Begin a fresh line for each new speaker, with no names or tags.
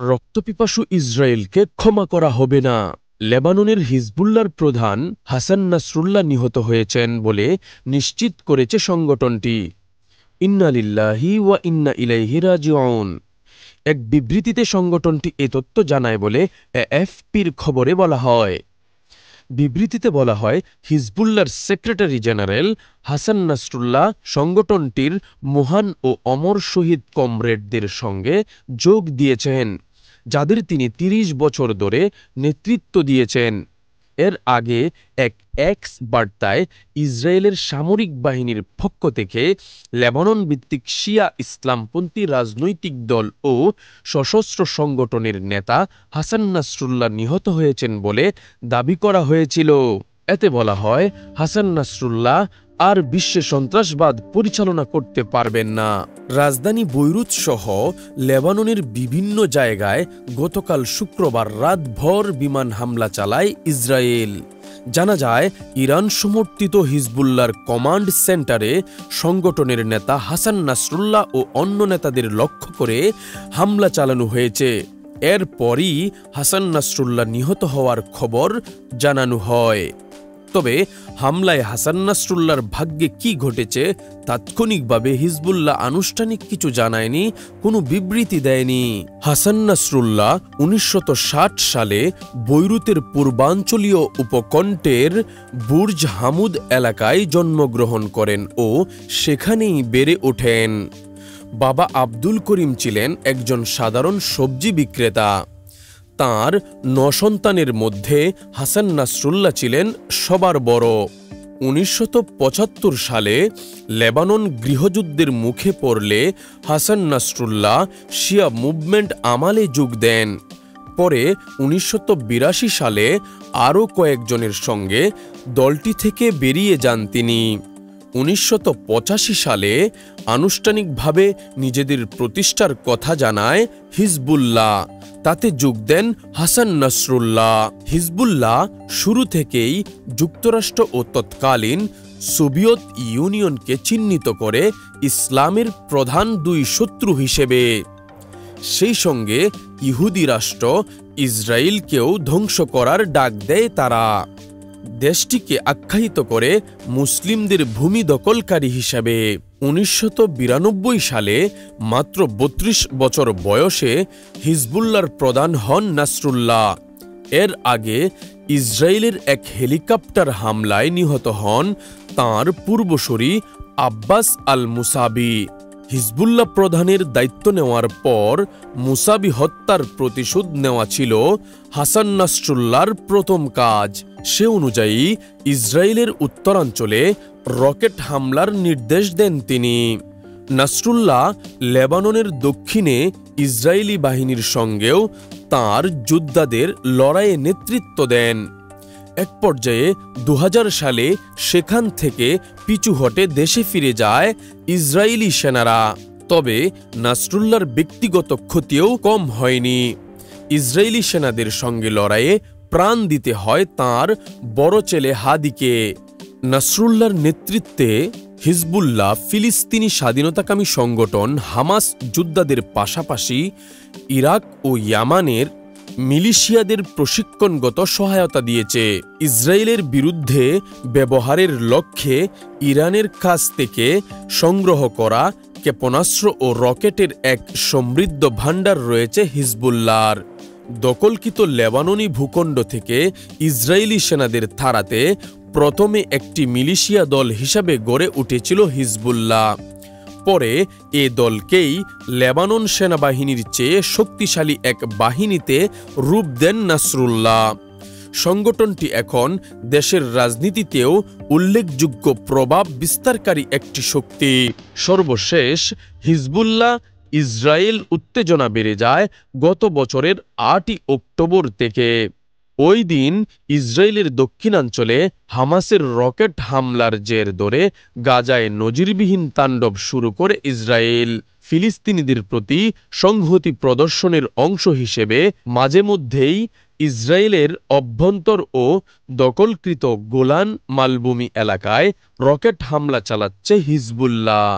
রক্তপিপাসু ইসরায়েলকে ক্ষমা করা হবে না। লেবাননের হিজবুল্লাহর প্রধান হাসান নাসরুল্লাহ নিহত হয়েছেন বলে নিশ্চিত করেছে সংগঠনটি। ইন্না লিল্লাহি ওয়া ইন্না ইলাইহি রাজিউন। এক বিবৃতিতে সংগঠনটি এ তথ্য জানায় বলে এএফপির খবরে বলা হয়। বিবৃতিতে বলা হয়, হিজবুল্লাহর সেক্রেটারি জেনারেল হাসান নাসরুল্লাহ সংগঠনটির মহান ও অমর শহীদ কমরেডদের সঙ্গে যোগ দিয়েছেন, যাদের তিনি ৩০ বছর ধরে নেতৃত্ব দিয়েছেন। এর আগে এক এক্স বার্তায় ইসরায়েলের সামরিক বাহিনীর পক্ষ থেকে লেবানন ভিত্তিক শিয়া ইসলামপন্থী রাজনৈতিক দল ও সশস্ত্র সংগঠনের নেতা হাসান নাসরুল্লাহ নিহত হয়েছেন বলে দাবি করা হয়েছিল। এতে বলা হয়, হাসান নাসরুল্লাহ আর বিশ্বে সন্ত্রাসবাদ পরিচালনা করতে পারবেন না। রাজধানী বৈরুত সহ লেবাননের বিভিন্ন জায়গায় গতকাল শুক্রবার রাতভর বিমান হামলা চালায় ইসরায়েল। জানা যায়, ইরান সমর্থিত হিজবুল্লাহর কমান্ড সেন্টারে সংগঠনের নেতা হাসান নাসরুল্লাহ ও অন্য নেতাদের লক্ষ্য করে হামলা চালানো হয়েছে। এরপরই হাসান নাসরুল্লাহ নিহত হওয়ার খবর জানানো হয়। তবে হামলায় হাসান নাসরুল্লাহর ভাগ্যে কি ঘটেছে তাৎক্ষণিকভাবে হিজবুল্লাহ আনুষ্ঠানিক কিছু জানায়নি, কোনো বিবৃতি দেয়নি। হাসান নাসরুল্লাহ ১৯৬০ সালে বৈরুতের পূর্বাঞ্চলীয় উপকণ্ঠের বুর্জ হামুদ এলাকায় জন্মগ্রহণ করেন ও সেখানেই বেড়ে ওঠেন। বাবা আব্দুল করিম ছিলেন একজন সাধারণ সবজি বিক্রেতা। তাঁর ৯ সন্তানের মধ্যে হাসান নাসরুল্লাহ ছিলেন সবার বড়। ১৯৭৫ সালে লেবানন গৃহযুদ্ধের মুখে পড়লে হাসান নাসরুল্লাহ শিয়া মুভমেন্ট আমালে যোগ দেন। পরে ১৯৮২ সালে আরও কয়েকজনের সঙ্গে দলটি থেকে বেরিয়ে যান তিনি। ১৯৮৫ সালে আনুষ্ঠানিকভাবে নিজেদের প্রতিষ্ঠার কথা জানায় হিজবুল্লাহ। তাতে যোগ দেন হাসান নাসরুল্লাহ। হিজবুল্লাহ শুরু থেকেই যুক্তরাষ্ট্র ও তৎকালীন সোভিয়েত ইউনিয়নকে চিহ্নিত করে ইসলামের প্রধান দুই শত্রু হিসেবে। সেই সঙ্গে ইহুদি রাষ্ট্র ইসরায়েলকেও ধ্বংস করার ডাক দেয় তারা। দেশটিকে আখ্যায়িত করে মুসলিমদের ভূমি দখলকারী হিসাবে। ১৯৯২ সালে মাত্র ৩২ বছর বয়সে হিজবুল্লাহর প্রধান হন নাসরুল্লাহ। এর আগে ইসরায়েলের এক হেলিকপ্টার হামলায় নিহত হন তাঁর পূর্বসূরি আব্বাস আল মুসাবি। হিজবুল্লাহ প্রধানের দায়িত্ব নেওয়ার পর মুসাবি হত্যার প্রতিশোধ নেওয়া ছিল হাসান নাসরুল্লাহর প্রথম কাজ। সে অনুযায়ী ইসরায়েলের উত্তরাঞ্চলে রকেট হামলার নির্দেশ দেন তিনি। নাসরুল্লাহ লেবাননের দক্ষিণে ইসরায়েলি বাহিনীর সঙ্গেও তাঁর যোদ্ধাদের লড়াইয়ে নেতৃত্ব দেন। এক পর্যায়ে ২০০০ সালে সেখান থেকে পিছু হটে দেশে ফিরে যায় ইসরায়েলি সেনারা। তবে নাসরুল্লাহর ব্যক্তিগত ক্ষতিও কম হয়নি। ইসরায়েলি সেনাদের সঙ্গে লড়াইয়ে প্রাণ দিতে হয় তাঁর বড় ছেলে হাদিকে। নাসরুল্লাহর নেতৃত্বে হিজবুল্লাহ ফিলিস্তিনি স্বাধীনতাকামী সংগঠন হামাস যোদ্ধাদের পাশাপাশি ইরাক ও ইয়ামানের মিলিশিয়াদের প্রশিক্ষণগত সহায়তা দিয়েছে। ইসরায়েলের বিরুদ্ধে ব্যবহারের লক্ষ্যে ইরানের কাছ থেকে সংগ্রহ করা ক্ষেপণাস্ত্র ও রকেটের এক সমৃদ্ধ ভাণ্ডার রয়েছে হিজবুল্লাহর। দখলকৃত লেবাননি ভূখণ্ড থেকে ইসরায়েলি সেনাদের তাড়াতে প্রথমে একটি মিলিশিয়া দল হিসাবে গড়ে উঠেছিল হিজবুল্লাহ। পরে এ দলকেই লেবানন সেনাবাহিনীর চেয়ে শক্তিশালী এক বাহিনীতে রূপ দেন নাসরুল্লাহ। সংগঠনটি এখন দেশের রাজনীতিতেও উল্লেখযোগ্য প্রভাব বিস্তারকারী একটি শক্তি। সর্বশেষ হিজবুল্লাহ ইসরায়েল উত্তেজনা বেড়ে যায় গত বছরের ৮ই অক্টোবর থেকে। ওই দিন ইসরায়েলের দক্ষিণাঞ্চলে হামাসের রকেট হামলার জের ধরে গাজায় নজিরবিহীন তাণ্ডব শুরু করে ইসরায়েল। ফিলিস্তিনিদের প্রতি সংহতি প্রদর্শনের অংশ হিসেবে মাঝে মধ্যেই ইসরায়েলের অভ্যন্তর ও দখলকৃত গোলান মালভূমি এলাকায় রকেট হামলা চালাচ্ছে হিজবুল্লাহ।